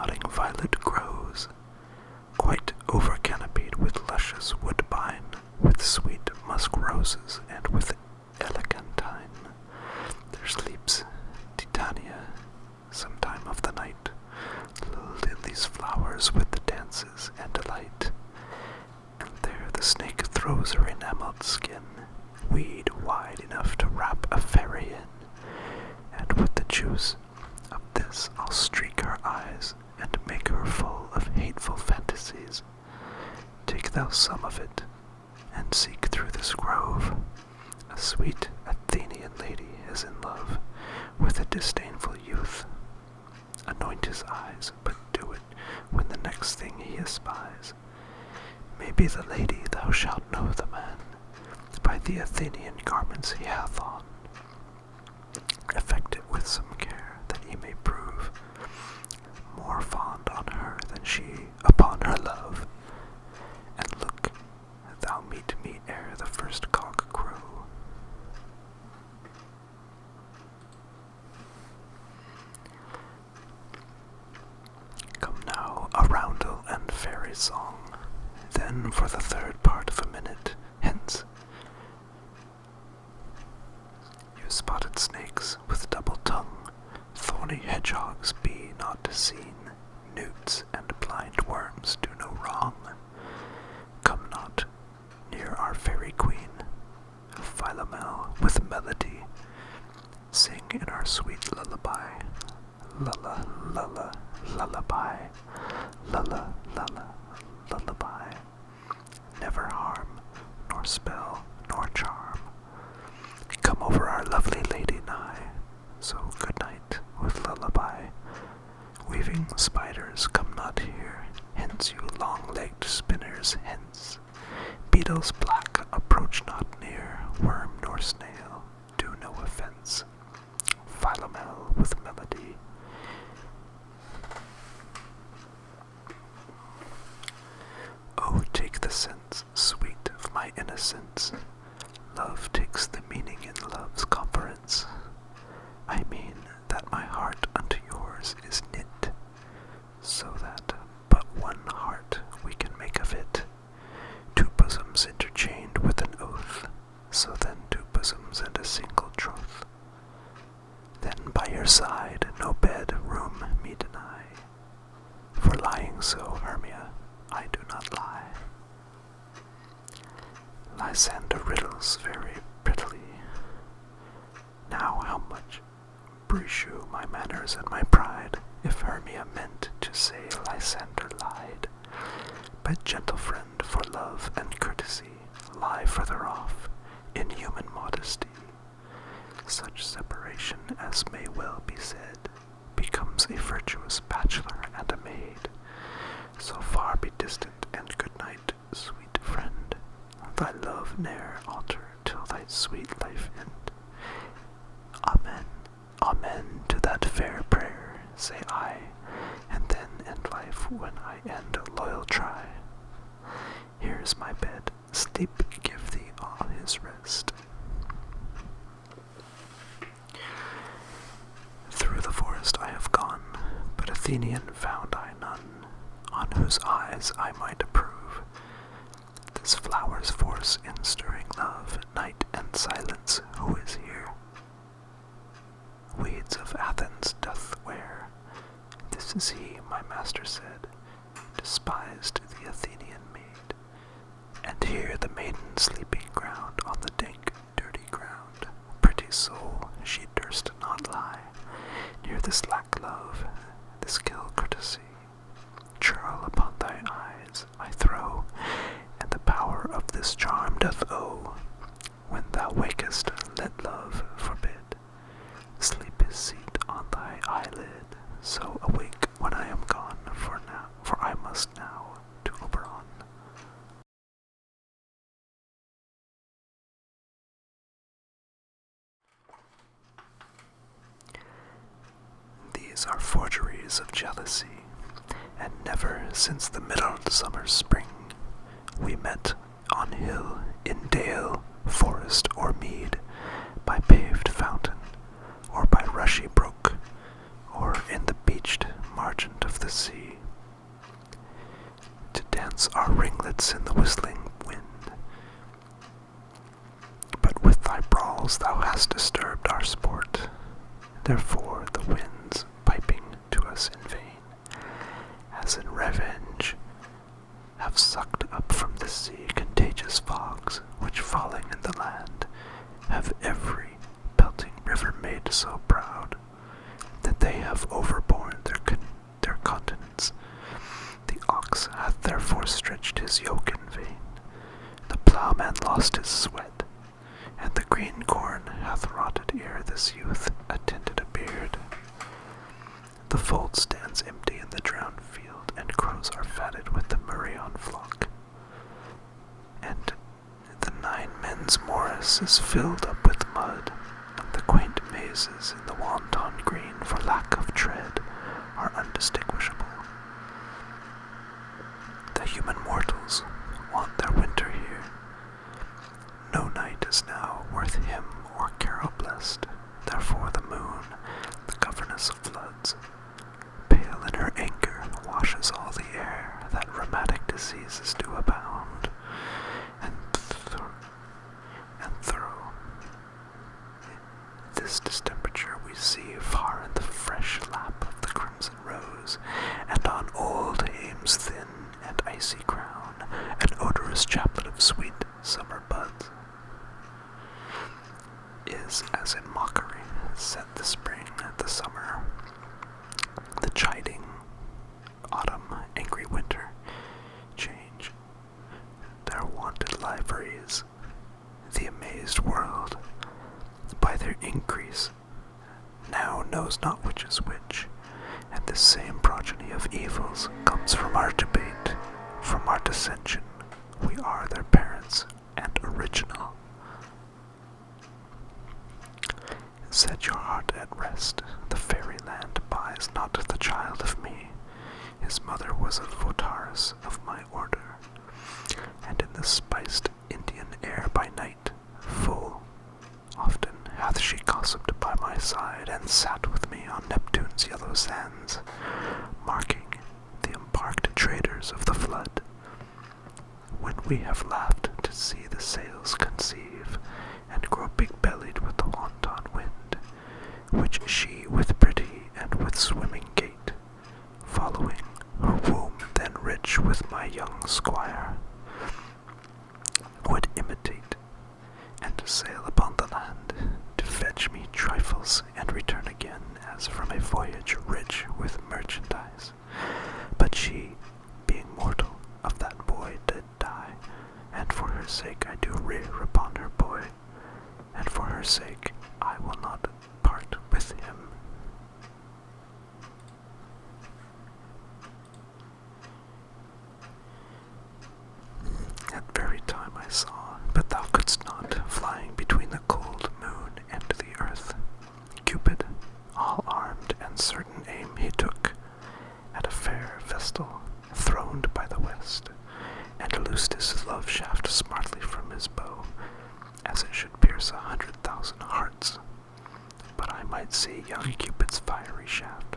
nodding violet grows, quite over-canopied with luscious woodbine, with sweet musk roses, and with elegantine. There sleeps Titania, some time of the night, lilies flowers with the dances and delight. And there the snake throws her enamelled skin, weed wide enough to wrap a fairy in, and with the juice of this I'll streak her eyes, and make her full of hateful fantasies. Take thou some of it, and seek through this grove. A sweet Athenian lady is in love with a disdainful youth. Anoint his eyes, but do it when the next thing he espies. Maybe the lady thou shalt know the man, by the Athenian garments he hath on. Effect it with some care, that he may prove more fond on her than she upon her love. And look, thou meet me ere the first cock crow. Come now, a roundel and fairy song. Then for the third part of a minute, hence. You spotted snakes with double tongue, thorny hedgehogs be not seen, newts and blind worms do no wrong. Come not near our fairy queen, Philomel with melody, sing in our sweet lullaby. Lulla, lulla, lullaby, lulla, lulla, lullaby. Never harm, nor spell, nor charm. Come over our lovely lady nigh, so good night with lullaby. Weaving spiders, come not here, hence you long-legged spinners, hence. Beetles black, approach not near, worm nor snail, do no offense. Philomel with melody. Oh, take the sense, sweet, of my innocence. Love takes the meaning in love's conference. I mean that my heart unto yours is knit, so that but one heart we can make of it. Two bosoms interchained with an oath, so then two bosoms and a single troth. Then by your side no bed room me deny, for lying so, Hermia, I do not lie. Lysander riddles very prettily. Now how much breach my manners and my pride, if Hermia meant to say Lysander lied. But gentle friend, for love and courtesy, lie further off, in human modesty. Such separation as may well be said, becomes a virtuous bachelor and a maid. So far be distant, and good night, sweet friend. Thy love ne'er alter till thy sweet life end. Amen, amen to that fair prayer, say I, and then end life when I end loyal try. Here is my bed, sleep give thee all his rest. Through the forest I have gone, but Athenian found I none, on whose eyes I might approve this flower's force in stirring love, night and silence, who is here? Weeds of Athens doth wear, this is he, my master said, despised the Athenian maid. And here the maiden sleeping ground on the dank, dirty ground, pretty soul, she durst not lie, near this lack love, this kill courtesy. Churl upon thy eyes I throw, and the power of this charm doth owe. When thou wakest, let love forbid sleep his seat on thy eyelid. So awake when I am gone, for I must now to Oberon. These are forgeries of jealousy, and never since the midsummer spring we met on hill, in dale, forest, or mead, by paved fountain, or by rushy brook, or in the beached margent of the sea, to dance our ringlets in the whistling wind. But with thy brawls thou hast disturbed our sport, therefore the winds piping to us in vain, as in revenge, have sucked up from the sea contagious fogs, which falling in the land, have every pelting river made so proud, that they have overborne their continents. The ox hath therefore stretched his yoke in vain, the ploughman lost his sweat, and the green corn hath rotted ere this youth attended a beard. The fold stands empty in the drowned field, and crows are fatted with the Murrion flock. And the 9 men's morris is filled up with mud, and the quaint mazes in the wanton green for lack of tread are undistinguishable. The human mortals want their winter here. No night is now worth hymn or carol blessed, therefore the moon, the governess of floods, pale in her anger, washes all the air, that rheumatic diseases do abound, and thorough. This distemperature we see far in the fresh lap of the crimson rose, and on old Ames' thin and icy crown, an odorous chaplet of sweet summer buds. Is as in mockery set the spring, the summer, the chiding autumn, angry winter, change their wonted liveries. The amazed world, by their increase, now knows not which is which, and this same progeny of evils comes from our debate, from our dissension. We are their parents and original. Set your heart at rest, the fairyland buys not the child of me. His mother was a votaress of my order, and in the spiced Indian air by night, full often hath she gossiped by my side, and sat with me on Neptune's yellow sands, marking the embarked traders of the flood. When we have laughed to see the sails conceive, and grow big-bellied with the wanton wind, which she with pretty and with swimming gait, following her womb then rich with my young squire, would imitate, and sail upon the land, to fetch me trifles, and return again as from a voyage rich with merchandise. But she, being mortal, of that boy did die, and for her sake I do rear upon her boy, and for her sake I will not part with him. That very time I saw, but thou couldst not, flying between the cold moon and the earth, Cupid, all armed and certain aim he took, at a fair vestal throned by the west, and loosed his love shaft smartly from his bow, as it should pierce 100,000 hearts. But I might see young Cupid's fiery shaft,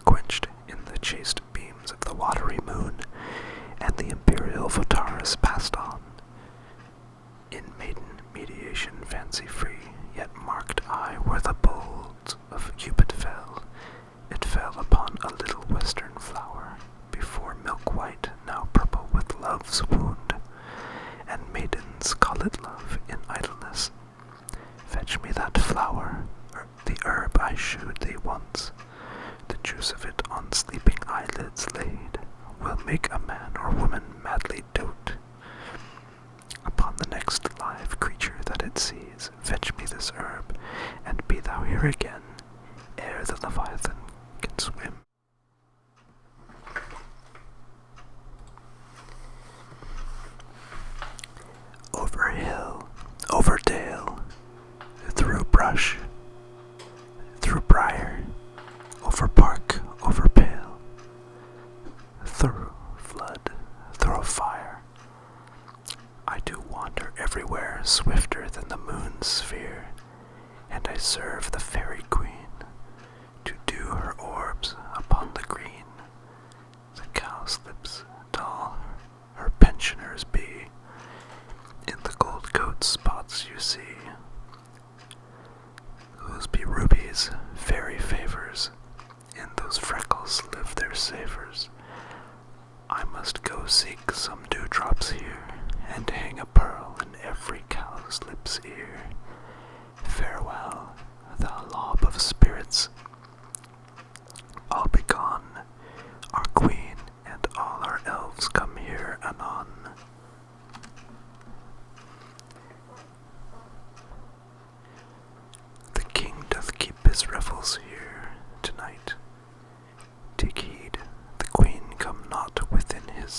quenched in the chaste beams of the watery moon, and the imperial Votaris passed on, in maiden mediation fancy-free, yet marked I where the bolt of Cupid fell. It fell upon a little western flower, before milk-white, now purple with love's wound, and maidens call it love in idleness. Fetch me that flower, the herb I shewed thee once,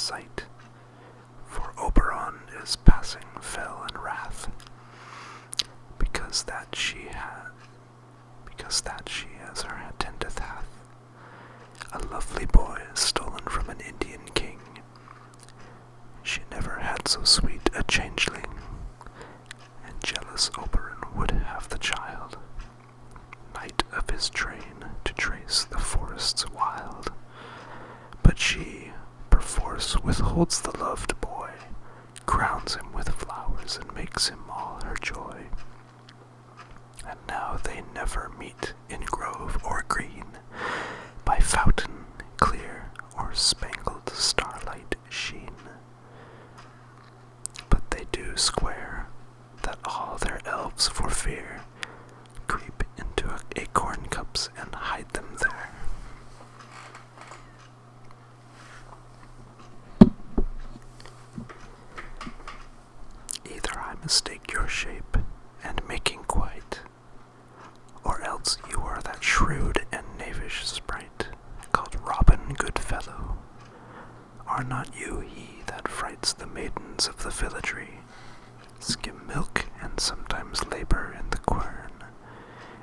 sight, for Oberon is passing fell in wrath, because that she as her attendeth hath a lovely boy stolen from an Indian king. She never had so sweet a changeling, and jealous Oberon would have the child, knight of his train, to trace the forests wild. But she, perforce, withholds the loved boy, crowns him with flowers, and makes him all her joy. And now they never meet in grove or green, by fountain clear or spangled starlight sheen. But they do square, that all their elves for fear creep into acorn cups and hide them there. Either I mistake your shape and making quite, or else you are that shrewd and knavish sprite, called Robin Goodfellow. Are not you he that frights the maidens of the villagery, skim milk and sometimes labor in the quern,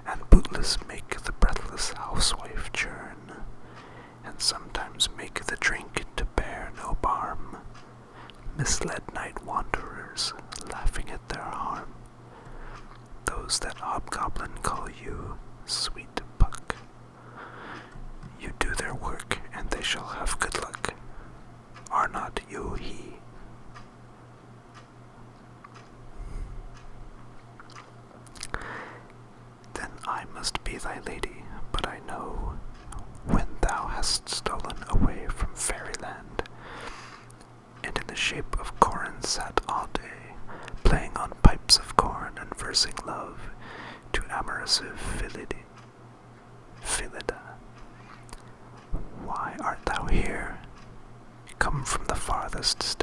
and bootless make the breathless housewife churn, and sometimes make the drink to bear no barm, misled night wanderers, laughing at their harm, those that hobgoblin call you sweet Puck. You do their work, and they shall have good luck. Are not you he? Then I must be thy lady, but I know when thou hast stolen away from fairyland, and in the shape of Corin sat all day, playing on pipes of corn and versing love to amorous Phillida. Why art thou here? Come from the farthest